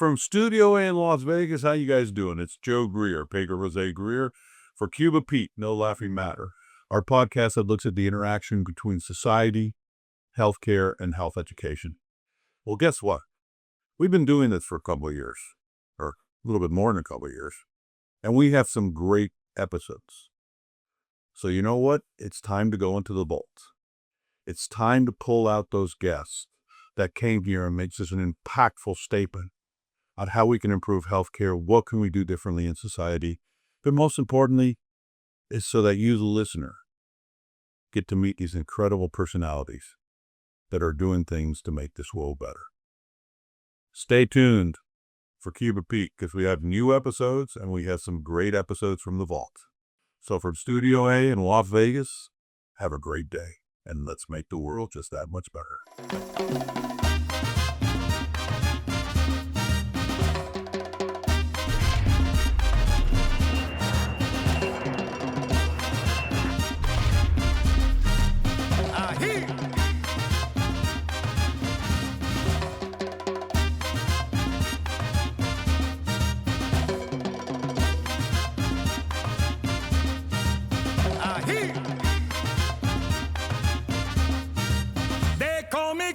from Studio A in Las Vegas, how you guys doing? It's Joe Greer, Pedro Jose Greer, for Cuba Pete, No Laughing Matter, our podcast that looks at the interaction between society, healthcare, and health education. Well, guess what? We've been doing this for a couple of years, or a little bit more than a couple of years, and we have some great episodes. So you know what? It's time to go into the vault. It's time to pull out those guests that came here and make such an impactful statement on how we can improve healthcare, what can we do differently in society, but most importantly, is so that you, the listener, get to meet these incredible personalities that are doing things to make this world better. Stay tuned for Cuba Pete, because we have new episodes and we have some great episodes from the vault. So from Studio A in Las Vegas, have a great day, and let's make the world just that much better.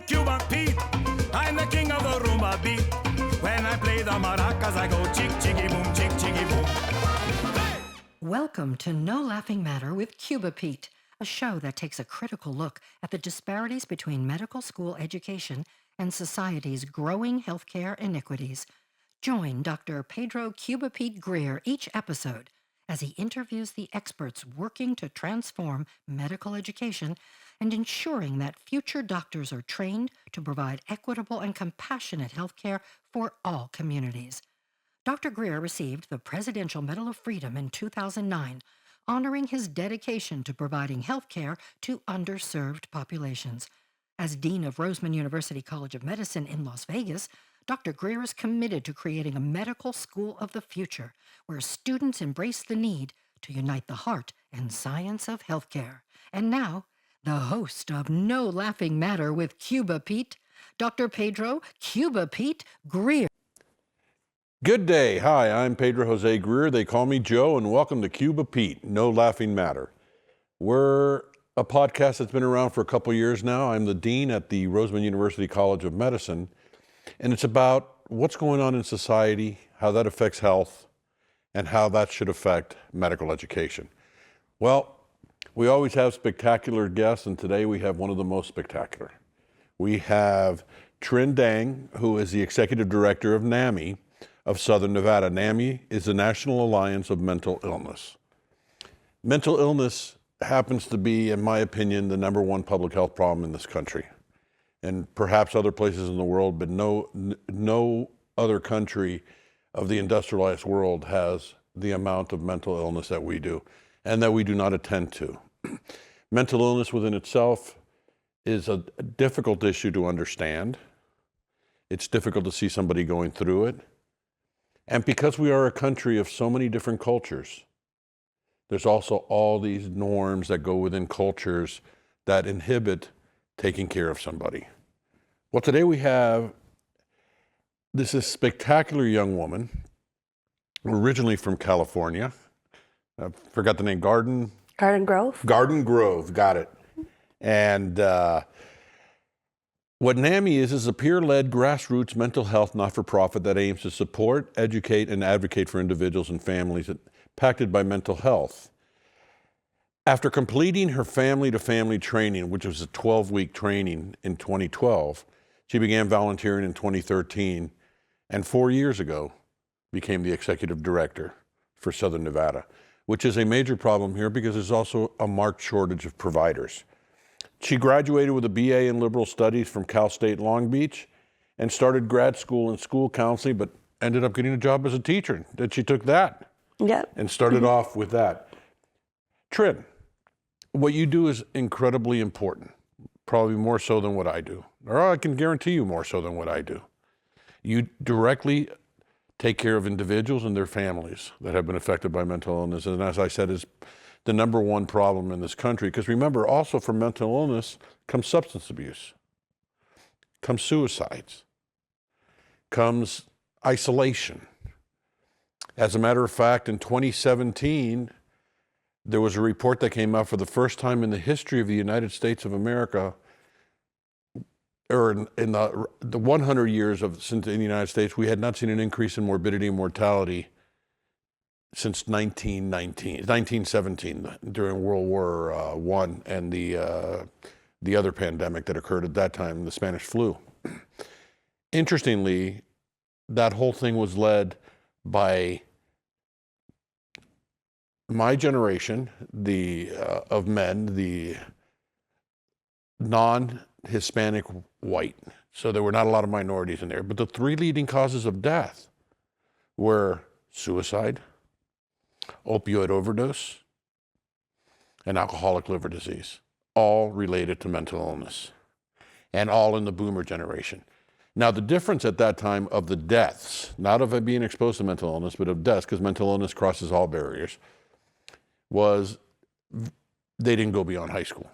Cuba Pete, I'm the king of the rumba beat. When I play the maracas, I go chick, chiggy, boom, chick, chiggy, boom. Hey! Welcome to No Laughing Matter with Cuba Pete, a show that takes a critical look at the disparities between medical school education and society's growing healthcare inequities. Join Dr. Pedro Cuba Pete Greer each episode as he interviews the experts working to transform medical education and ensuring that future doctors are trained to provide equitable and compassionate health care for all communities. Dr. Greer received the Presidential Medal of Freedom in 2009, honoring his dedication to providing health care to underserved populations. As Dean of Roseman University College of Medicine in Las Vegas, Dr. Greer is committed to creating a medical school of the future where students embrace the need to unite the heart and science of healthcare. And now, the host of No Laughing Matter with Cuba Pete, Dr. Pedro Cuba Pete Greer. Good day. Hi, I'm Pedro Jose Greer. They call me Joe, and welcome to Cuba Pete, No Laughing Matter. We're a podcast that's been around for a couple years now. I'm the dean at the Roseman University College of Medicine, and it's about what's going on in society, how that affects health, and how that should affect medical education. Well, we always have spectacular guests, and today we have one of the most spectacular. We have Trinh Dang, who is the Executive Director of NAMI of Southern Nevada. NAMI is the National Alliance of Mental Illness. Mental illness happens to be, in my opinion, the number one public health problem in this country, and perhaps other places in the world, but no other country of the industrialized world has the amount of mental illness that we do, and that we do not attend to. Mental illness within itself is a difficult issue to understand. It's difficult to see somebody going through it. And because we are a country of so many different cultures, there's also all these norms that go within cultures that inhibit taking care of somebody. Well, today we have this spectacular young woman, originally from California. I forgot the name, Garden Grove, got it. And what NAMI is a peer-led grassroots mental health not-for-profit that aims to support, educate, and advocate for individuals and families impacted by mental health. After completing her family-to-family training, which was a 12-week training in 2012, she began volunteering in 2013, and 4 years ago became the Executive Director for Southern Nevada, which is a major problem here because there's also a marked shortage of providers. She graduated with a BA in Liberal Studies from Cal State Long Beach and started grad school in school counseling, but ended up getting a job as a teacher. Then she took that and started off with that. Trinh, what you do is incredibly important, probably more so than what I do, or I can guarantee you more so than what I do. You directly take care of individuals and their families that have been affected by mental illness. And as I said, is the number one problem in this country. Because remember, also from mental illness comes substance abuse, comes suicides, comes isolation. As a matter of fact, in 2017, there was a report that came out for the first time in the history of the United States of America, or in the 100 years since in the United States, we had not seen an increase in morbidity and mortality since 1917, during World War I and the other pandemic that occurred at that time, the Spanish flu. Interestingly, that whole thing was led by my generation, of men, the non-Hispanic white. So there were not a lot of minorities in there. But the three leading causes of death were suicide, opioid overdose, and alcoholic liver disease, all related to mental illness, and all in the boomer generation. Now, the difference at that time of the deaths, not of it being exposed to mental illness, but of deaths, because mental illness crosses all barriers, was they didn't go beyond high school.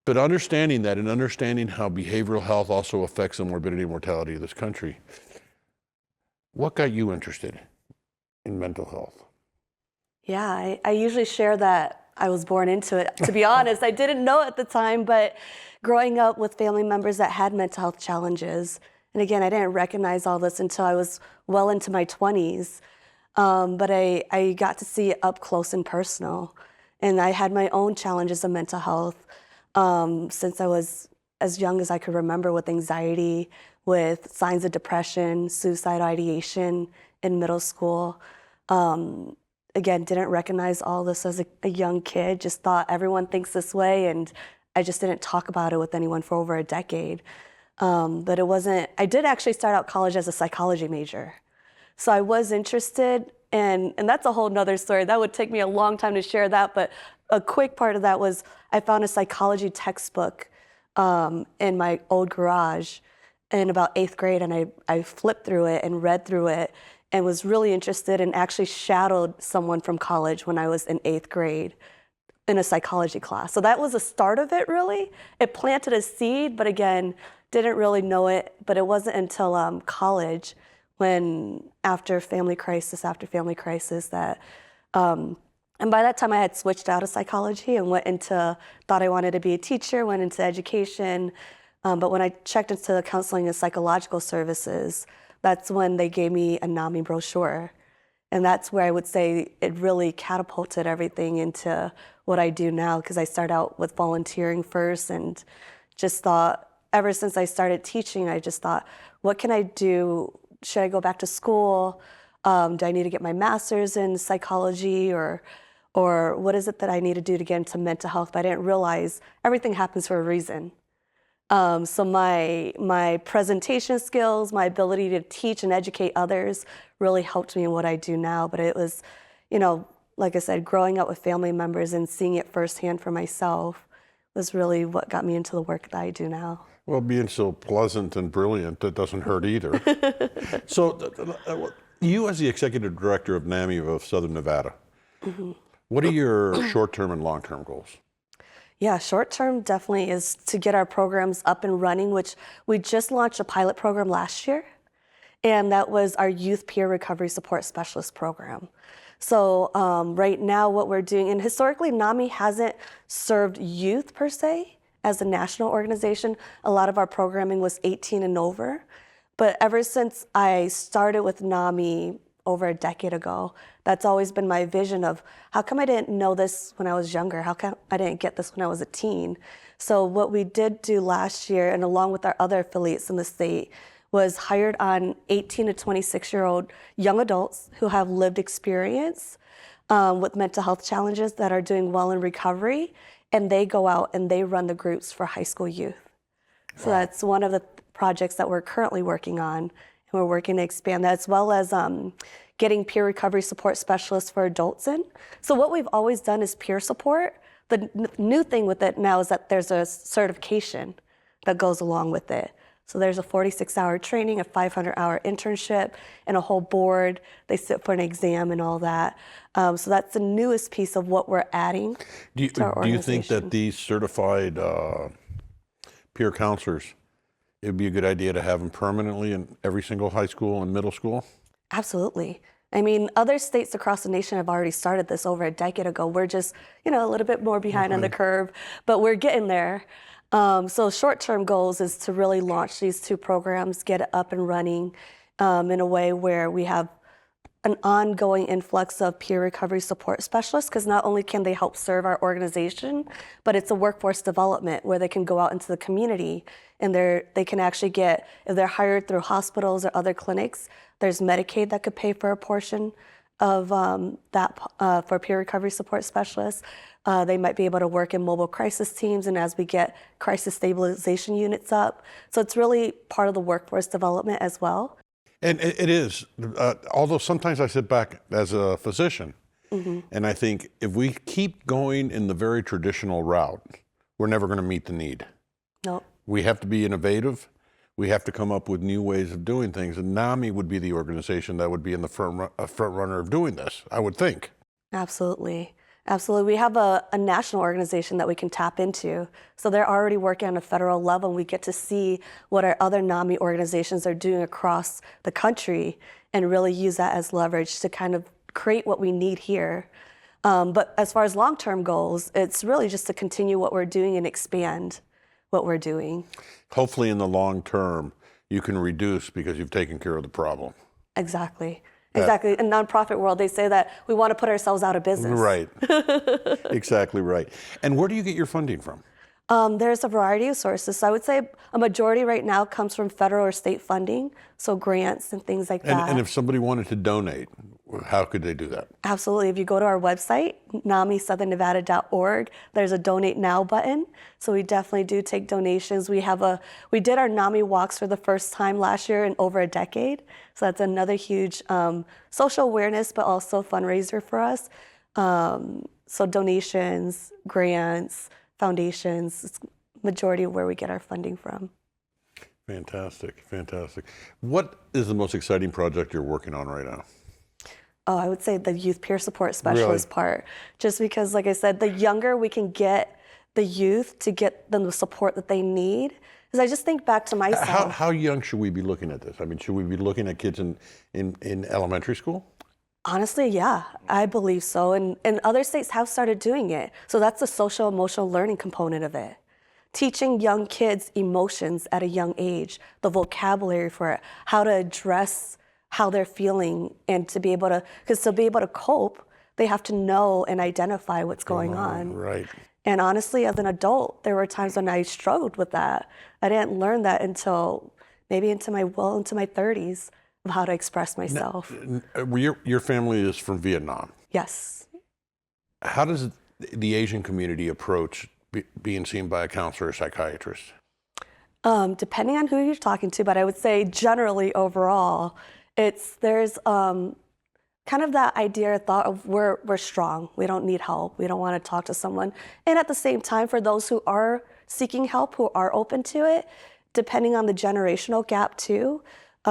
But understanding that and understanding how behavioral health also affects the morbidity and mortality of this country, what got you interested in mental health? Yeah, I usually share that I was born into it. To be honest, I didn't know at the time, but growing up with family members that had mental health challenges, and again, I didn't recognize all this until I was well into my 20s, but I got to see it up close and personal. And I had my own challenges of mental health since I was as young as I could remember, with anxiety, with signs of depression, suicide ideation in middle school. Again, didn't recognize all this as a young kid, just thought everyone thinks this way, and I just didn't talk about it with anyone for over a decade. But it wasn't, I did actually start out college as a psychology major. So I was interested, and that's a whole nother story. That would take me a long time to share that, but a quick part of that was I found a psychology textbook in my old garage in about 8th grade, and I flipped through it and read through it and was really interested, and actually shadowed someone from college when I was in 8th grade in a psychology class. So that was the start of it, really. It planted a seed, but again, didn't really know it. But it wasn't until college, when after family crisis that, and by that time I had switched out of psychology and thought I wanted to be a teacher, went into education. But when I checked into the counseling and psychological services, that's when they gave me a NAMI brochure. And that's where I would say it really catapulted everything into what I do now, because I started out with volunteering first, and just thought, ever since I started teaching, I just thought, what can I do? Should I go back to school? Do I need to get my master's in psychology, or what is it that I need to do to get into mental health? But I didn't realize everything happens for a reason. So my presentation skills, my ability to teach and educate others really helped me in what I do now. But it was, like I said, growing up with family members and seeing it firsthand for myself was really what got me into the work that I do now. Well, being so pleasant and brilliant, that doesn't hurt either. So you, as the Executive Director of NAMI of Southern Nevada, what are your short-term and long-term goals? Yeah, short-term definitely is to get our programs up and running, which we just launched a pilot program last year, and that was our Youth Peer Recovery Support Specialist program. So right now what we're doing, and historically NAMI hasn't served youth per se as a national organization. A lot of our programming was 18 and over. But ever since I started with NAMI over a decade ago, that's always been my vision of, how come I didn't know this when I was younger? How come I didn't get this when I was a teen? So what we did do last year, and along with our other affiliates in the state, was hired on 18 to 26-year-old young adults who have lived experience with mental health challenges that are doing well in recovery, and they go out and they run the groups for high school youth. So that's one of the projects that we're currently working on, and we're working to expand that, as well as getting peer recovery support specialists for adults in. So what we've always done is peer support. The new thing with it now is that there's a certification that goes along with it. So there's a 46-hour training, a 500-hour internship, and a whole board. They sit for an exam and all that. So that's the newest piece of what we're adding to our organization. Do you think that these certified peer counselors it'd be a good idea to have them permanently in every single high school and middle school? Absolutely. I mean, other states across the nation have already started this over a decade ago. We're just, a little bit more behind on the curve, but we're getting there. So short-term goals is to really launch these 2 programs, get it up and running in a way where we have an ongoing influx of peer recovery support specialists, because not only can they help serve our organization, but it's a workforce development where they can go out into the community and they can actually get, if they're hired through hospitals or other clinics, there's Medicaid that could pay for a portion of that for peer recovery support specialists. They might be able to work in mobile crisis teams, and as we get crisis stabilization units up. So it's really part of the workforce development as well. And it is, although sometimes I sit back as a physician and I think if we keep going in the very traditional route, we're never going to meet the need. No. We have to be innovative. We have to come up with new ways of doing things. And NAMI would be the organization that would be in the front runner of doing this, I would think. Absolutely. Absolutely. We have a national organization that we can tap into. So they're already working on a federal level, and we get to see what our other NAMI organizations are doing across the country and really use that as leverage to kind of create what we need here. But as far as long-term goals, it's really just to continue what we're doing and expand what we're doing. Hopefully in the long term, you can reduce because you've taken care of the problem. Exactly. Exactly. In nonprofit world, they say that we want to put ourselves out of business. Right. Exactly right. And where do you get your funding from? There's a variety of sources. So I would say a majority right now comes from federal or state funding, so grants and things like that. And if somebody wanted to donate, how could they do that? Absolutely. If you go to our website, NAMISouthernNevada.org, there's a Donate Now button. So we definitely do take donations. We did our NAMI walks for the first time last year in over a decade. So that's another huge social awareness, but also fundraiser for us. So donations, grants, foundations, it's majority of where we get our funding from. Fantastic, fantastic. What is the most exciting project you're working on right now? Oh, I would say the youth peer support specialist part. Just because, like I said, the younger we can get the youth to get them the support that they need. Because I just think back to myself. How young should we be looking at this? I mean, should we be looking at kids in elementary school? Honestly, yeah, I believe so. And other states have started doing it. So that's the social emotional learning component of it. Teaching young kids emotions at a young age, the vocabulary for it, how to address how they're feeling, and to be able to, because to be able to cope, they have to know and identify what's going on. Right. And honestly, as an adult, there were times when I struggled with that. I didn't learn that until maybe into my 30s of how to express myself. Your family is from Vietnam. Yes. How does the Asian community approach being seen by a counselor or psychiatrist? Depending on who you're talking to, but I would say generally overall, there's kind of that idea or thought of we're strong, we don't need help, we don't want to talk to someone. And at the same time, for those who are seeking help, who are open to it, depending on the generational gap too,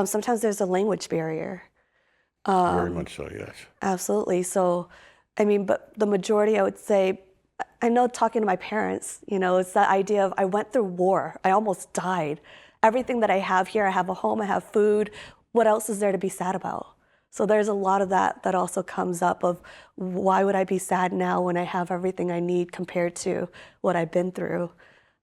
sometimes there's a language barrier. Very much so, yes. Absolutely. So, I mean, but the majority, I would say, I know talking to my parents, it's that idea of I went through war, I almost died. Everything that I have here, I have a home, I have food, what else is there to be sad about? So there's a lot of that also comes up of why would I be sad now when I have everything I need compared to what I've been through?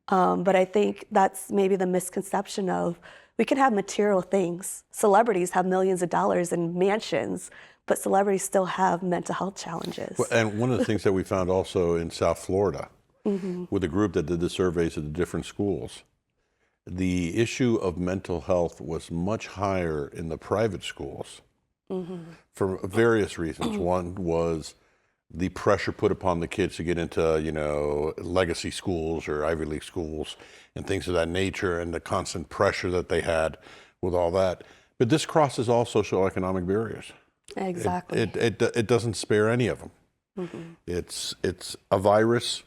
But I think that's maybe the misconception of we can have material things. Celebrities have millions of dollars and mansions, but celebrities still have mental health challenges. Well, and one of the things that we found also in South Florida with a group that did the surveys at the different schools, the issue of mental health was much higher in the private schools for various reasons. One was the pressure put upon the kids to get into, legacy schools or Ivy League schools and things of that nature, and the constant pressure that they had with all that. But this crosses all socioeconomic barriers. Exactly. It doesn't spare any of them. It's a virus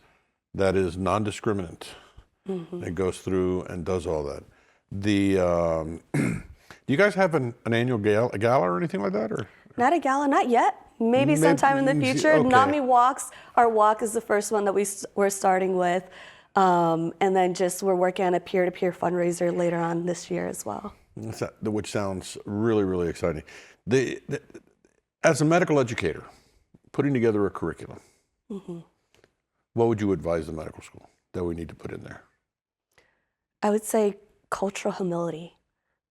that is non-discriminant. It goes through and does all that. Do you guys have an annual gala or anything like that, or? Not a gala, not yet. Maybe sometime in the future. Okay. NAMI walks. Our walk is the first one that we're starting with. And then just we're working on a peer-to-peer fundraiser later on this year as well. Which sounds really, really exciting. As a medical educator, putting together a curriculum, what would you advise the medical school that we need to put in there? I would say cultural humility,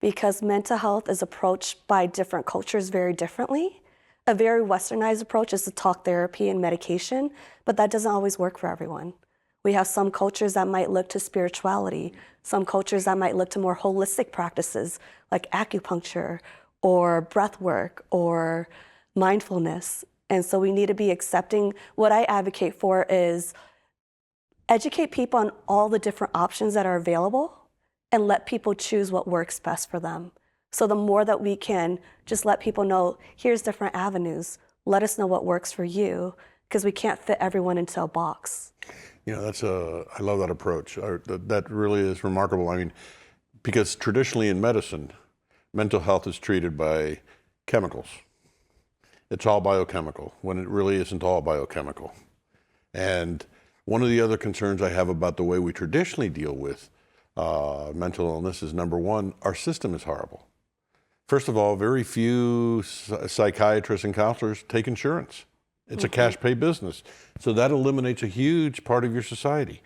because mental health is approached by different cultures very differently. A very westernized approach is to talk therapy and medication, but that doesn't always work for everyone. We have some cultures that might look to spirituality, some cultures that might look to more holistic practices like acupuncture or breath work or mindfulness. And so we need to be accepting. What I advocate for is educate people on all the different options that are available and let people choose what works best for them. So the more that we can just let people know, here's different avenues, let us know what works for you, because we can't fit everyone into a box. You know, I love that approach. That really is remarkable. I mean, because traditionally in medicine, mental health is treated by chemicals. It's all biochemical, when it really isn't all biochemical. And one of the other concerns I have about the way we traditionally deal with mental illness is, number one, our system is horrible. First of all, very few psychiatrists and counselors take insurance. It's a cash pay business. So that eliminates a huge part of your society.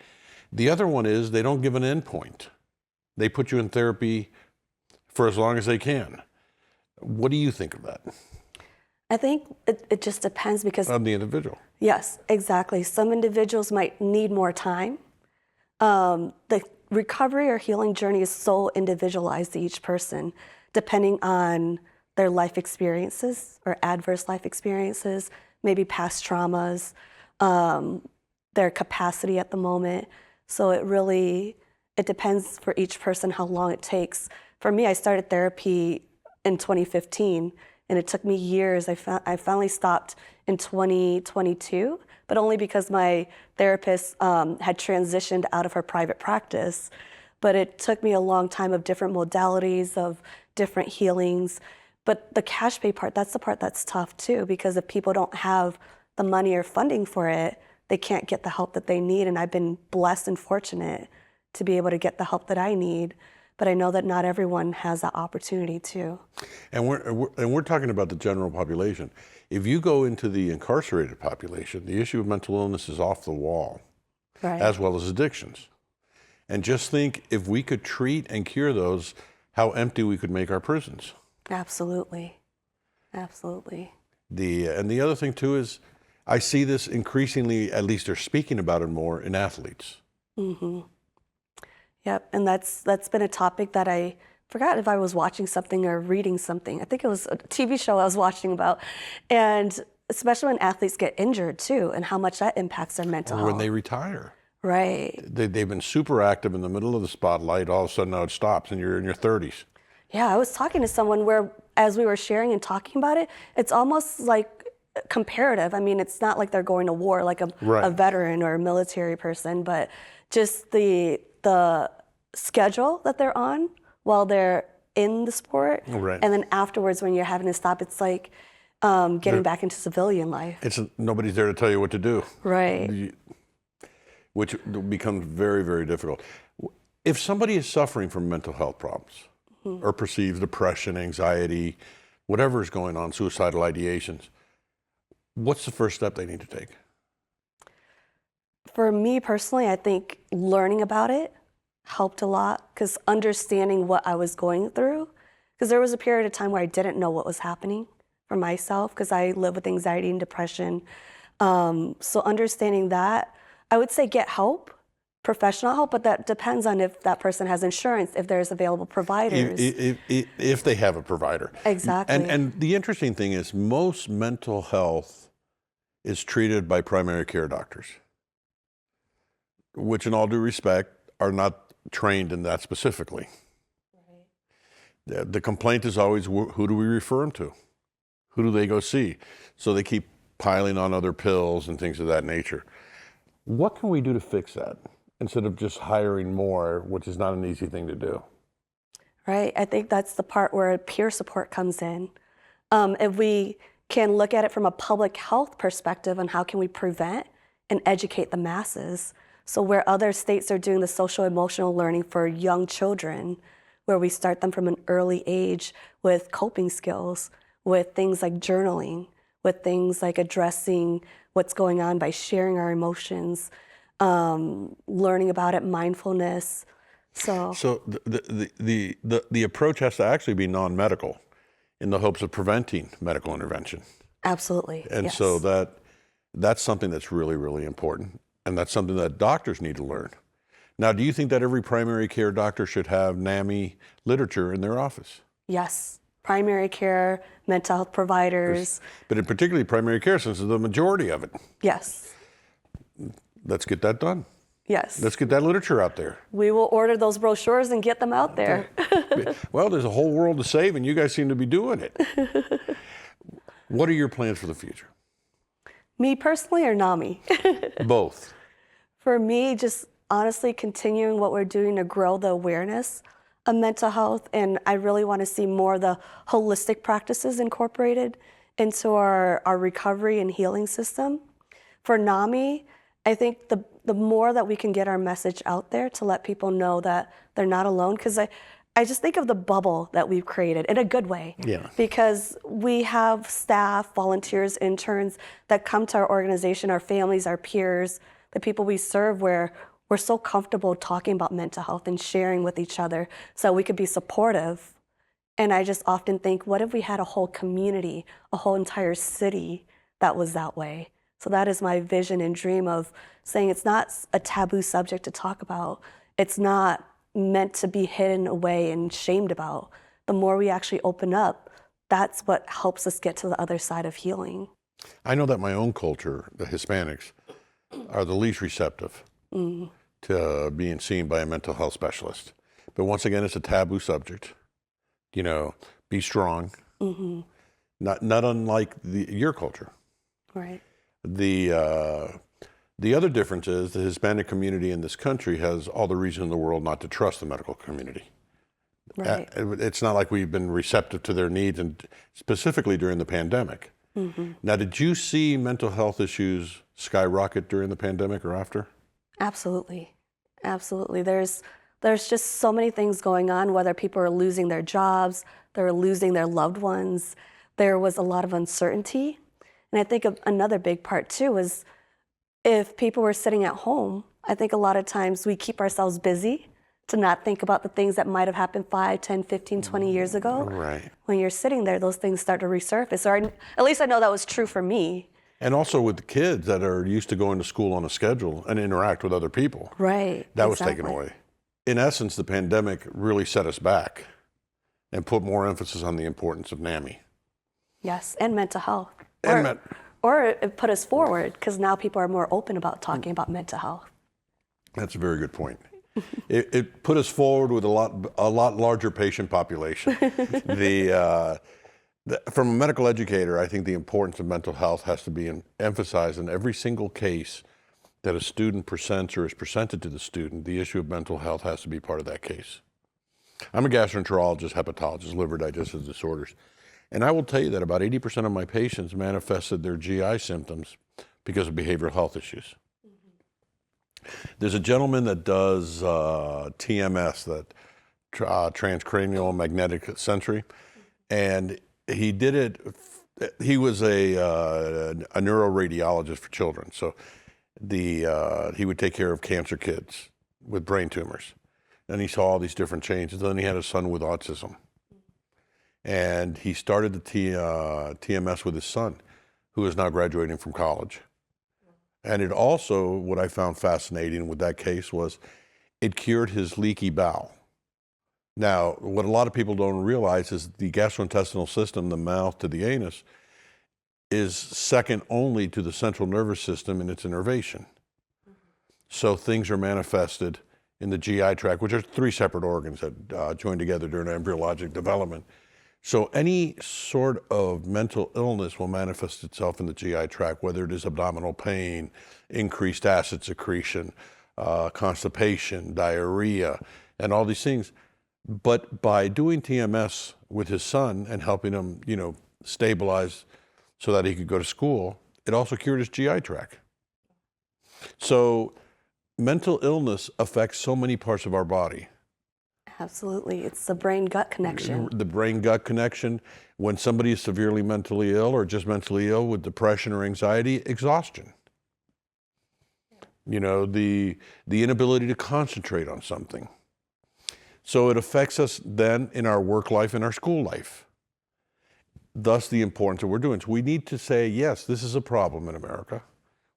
The other one is they don't give an end point. They put you in therapy for as long as they can. What do you think of that? I think it just depends, because On the individual. yes, exactly. Some individuals might need more time. The recovery or healing journey is so individualized to each person, depending on their life experiences or adverse life experiences, maybe past traumas, their capacity at the moment. So it depends for each person how long it takes. For me, I started therapy in 2015, and it took me years. I finally stopped in 2022, but only because my therapist had transitioned out of her private practice. But it took me a long time of different modalities, of different healings. But the cash pay part, that's the part that's tough too, because if people don't have the money or funding for it, they can't get the help that they need. And I've been blessed and fortunate to be able to get the help that I need. But I know that not everyone has that opportunity too. And we're talking about the general population. If you go into the incarcerated population, the issue of mental illness is off the wall, Right. as well as addictions. And just think, if we could treat and cure those, how empty we could make our prisons. Absolutely. Absolutely. And the other thing too is, I see this increasingly, at least they're speaking about it more, in athletes. Yep, and that's been a topic that I forgot if I was watching something or reading something. I think it was a TV show I was watching about. And especially when athletes get injured too, and how much that impacts their mental Or health. when they retire. Right. They've been super active in the middle of the spotlight, all of a sudden now it stops and you're in your 30s. Yeah, I was talking to someone where, as we were sharing and talking about it, it's almost like comparative. I mean, it's not like they're going to war like a veteran or a military person, but just the schedule that they're on while they're in the sport. Right. And then afterwards, when you're having to stop, it's like getting back into civilian life. Nobody's there to tell you what to do. Right. Which becomes very, very difficult. If somebody is suffering from mental health problems or perceives depression, anxiety, whatever is going on, suicidal ideations, what's the first step they need to take? For me personally, I think learning about it helped a lot, because understanding what I was going through, because there was a period of time where I didn't know what was happening for myself, because I live with anxiety and depression. So understanding that, I would say get help, professional help, but that depends on if that person has insurance, if there's available providers. If they have a provider. Exactly. And the interesting thing is, most mental health is treated by primary care doctors, which in all due respect are not trained in that specifically. The complaint is always, who do we refer them to? Who do they go see? So they keep piling on other pills and things of that nature. What can we do to fix that instead of just hiring more, which is not an easy thing to do? Right. I think that's the part where peer support comes in. If we can look at it from a public health perspective on how can we prevent and educate the masses. So where other states are doing the social emotional learning for young children, where we start them from an early age with coping skills, with things like journaling, with things like addressing what's going on by sharing our emotions, learning about it, mindfulness. So the approach has to actually be non-medical in the hopes of preventing medical intervention. absolutely. And Yes. so that's something that's really, really important. And that's something that doctors need to learn. Now, do you think that every primary care doctor should have NAMI literature in their office? Yes. Primary care, mental health providers. But in particularly primary care, since it's the majority of it. Yes. Let's get that done. Yes. Let's get that literature out there. We will order those brochures and get them out there. Well, there's a whole world to save, and you guys seem to be doing it. What are your plans for the future? Me personally or NAMI? Both. For me, just honestly continuing what we're doing to grow the awareness of mental health. And I really want to see more of the holistic practices incorporated into our recovery and healing system. For NAMI, I think the more that we can get our message out there to let people know that they're not alone, because I just think of the bubble that we've created in a good way. Yeah. Because we have staff, volunteers, interns that come to our organization, our families, our peers, the people we serve, where we're so comfortable talking about mental health and sharing with each other so we could be supportive. And I just often think, what if we had a whole community, a whole entire city that was that way? So that is my vision and dream of saying it's not a taboo subject to talk about. It's not meant to be hidden away and shamed about. The more we actually open up, that's what helps us get to the other side of healing. I know that my own culture, the Hispanics, are the least receptive to being seen by a mental health specialist. But once again, it's a taboo subject. You know, be strong. Not unlike your culture. Right. The other difference is the Hispanic community in this country has all the reason in the world not to trust the medical community. Right. It's not like we've been receptive to their needs, and specifically during the pandemic. Now, did you see mental health issues skyrocket during the pandemic or after? Absolutely. Absolutely. There's just so many things going on, whether people are losing their jobs, they're losing their loved ones. There was a lot of uncertainty. And I think another big part too is if people were sitting at home, I think a lot of times we keep ourselves busy to not think about the things that might have happened 5, 10, 15, 20 years ago. Right. When you're sitting there, those things start to resurface. Or at least I know that was true for me. And also with the kids that are used to going to school on a schedule and interact with other people. Right. That was taken away. In essence, the pandemic really set us back and put more emphasis on the importance of NAMI. Yes, and mental health. And Or it put us forward because now people are more open about talking about mental health. That's a very good point. It put us forward with a lot larger patient population. From a medical educator, I think the importance of mental health has to be emphasized in every single case that a student presents or is presented to the student. The issue of mental health has to be part of that case. I'm a gastroenterologist, hepatologist, liver digestive disorders. And I will tell you that about 80% of my patients manifested their GI symptoms because of behavioral health issues. There's a gentleman that does TMS, that transcranial magnetic sensory, and he did it. He was a neuroradiologist for children, so he would take care of cancer kids with brain tumors, and he saw all these different changes. Then he had a son with autism. And he started the TMS with his son, who is now graduating from college. And it also, what I found fascinating with that case was it cured his leaky bowel. Now, what a lot of people don't realize is the gastrointestinal system, the mouth to the anus, is second only to the central nervous system in its innervation. So things are manifested in the GI tract, which are 3 separate organs that join together during embryologic development. So any sort of mental illness will manifest itself in the GI tract, whether it is abdominal pain, increased acid secretion, constipation, diarrhea, and all these things. But by doing TMS with his son and helping him, stabilize so that he could go to school, it also cured his GI tract. So, mental illness affects so many parts of our body. Absolutely. It's the brain-gut connection. The brain-gut connection. When somebody is severely mentally ill or just mentally ill with depression or anxiety, exhaustion. You know, the inability to concentrate on something. So it affects us then in our work life and our school life. Thus the importance of what we're doing. So we need to say, yes, this is a problem in America.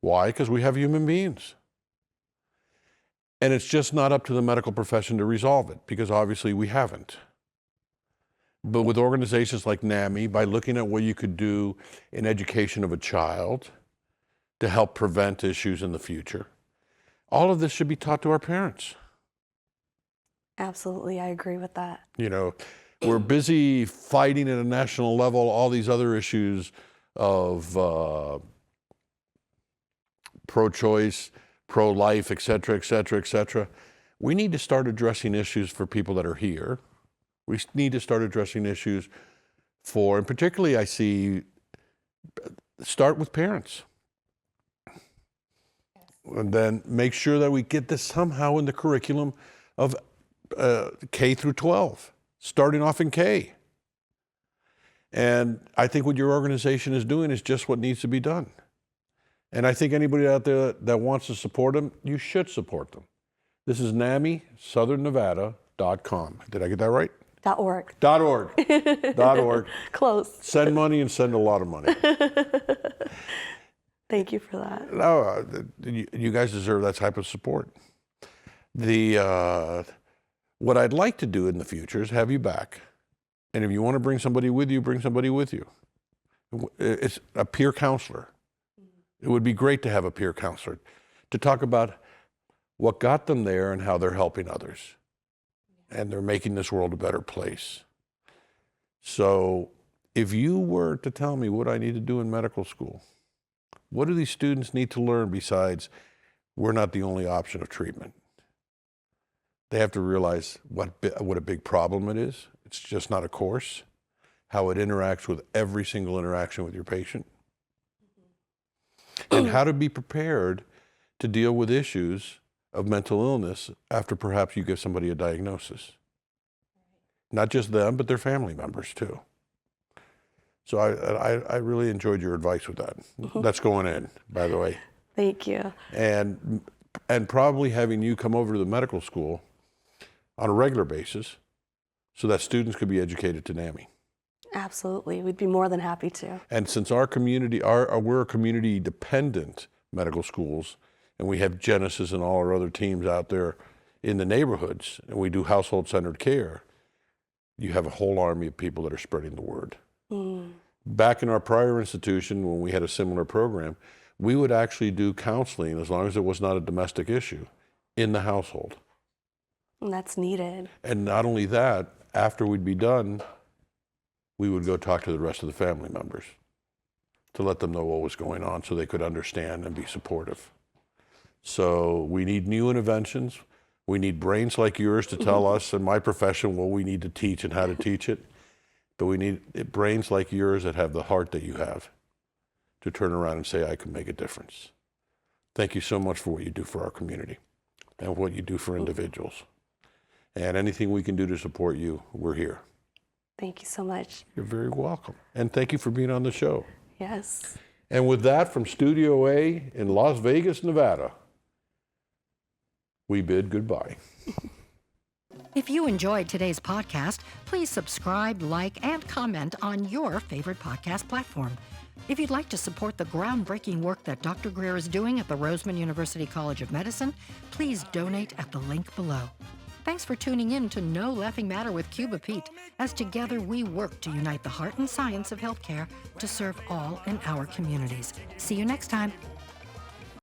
Why? Because we have human beings. And it's just not up to the medical profession to resolve it, because obviously we haven't. But with organizations like NAMI, by looking at what you could do in education of a child to help prevent issues in the future, all of this should be taught to our parents. Absolutely, I agree with that. You know, we're busy fighting at a national level all these other issues of pro-choice, pro-life, et cetera, et cetera, et cetera. We need to start addressing issues for people that are here. We need to start addressing issues for, and particularly I see, start with parents. And then make sure that we get this somehow in the curriculum of K through 12, starting off in K. And I think what your organization is doing is just what needs to be done. And I think anybody out there that wants to support them, you should support them. This is NAMI, southernnevada.com. Did I get that right? .org. .org. .org. Close. Send money and send a lot of money. Thank you for that. No, you guys deserve that type of support. What I'd like to do in the future is have you back. And if you want to bring somebody with you, bring somebody with you. It's a peer counselor. It would be great to have a peer counselor to talk about what got them there and how they're helping others. And they're making this world a better place. So if you were to tell me what I need to do in medical school, what do these students need to learn besides we're not the only option of treatment? They have to realize what a big problem it is. It's just not a course. How it interacts with every single interaction with your patient. And how to be prepared to deal with issues of mental illness after perhaps you give somebody a diagnosis. Not just them, but their family members too. So I really enjoyed your advice with that. That's going in, by the way. Thank you. And probably having you come over to the medical school on a regular basis so that students could be educated to NAMI. Absolutely. We'd be more than happy to. And since our community, we're a community-dependent medical schools, and we have Genesis and all our other teams out there in the neighborhoods, and we do household-centered care, you have a whole army of people that are spreading the word. Back in our prior institution, when we had a similar program, we would actually do counseling, as long as it was not a domestic issue, in the household. And that's needed. And not only that, after we'd be done, we would go talk to the rest of the family members to let them know what was going on so they could understand and be supportive. So we need new interventions. We need brains like yours to tell us in my profession what we need to teach and how to teach it. But we need brains like yours that have the heart that you have to turn around and say, I can make a difference. Thank you so much for what you do for our community and what you do for individuals. And anything we can do to support you, we're here. Thank you so much. You're very welcome. And thank you for being on the show. Yes. And with that, from Studio A in Las Vegas, Nevada, we bid goodbye. If you enjoyed today's podcast, please subscribe, like, and comment on your favorite podcast platform. If you'd like to support the groundbreaking work that Dr. Greer is doing at the Roseman University College of Medicine, please donate at the link below. Thanks for tuning in to No Laughing Matter with Cuba Pete, as together we work to unite the heart and science of healthcare to serve all in our communities. See you next time.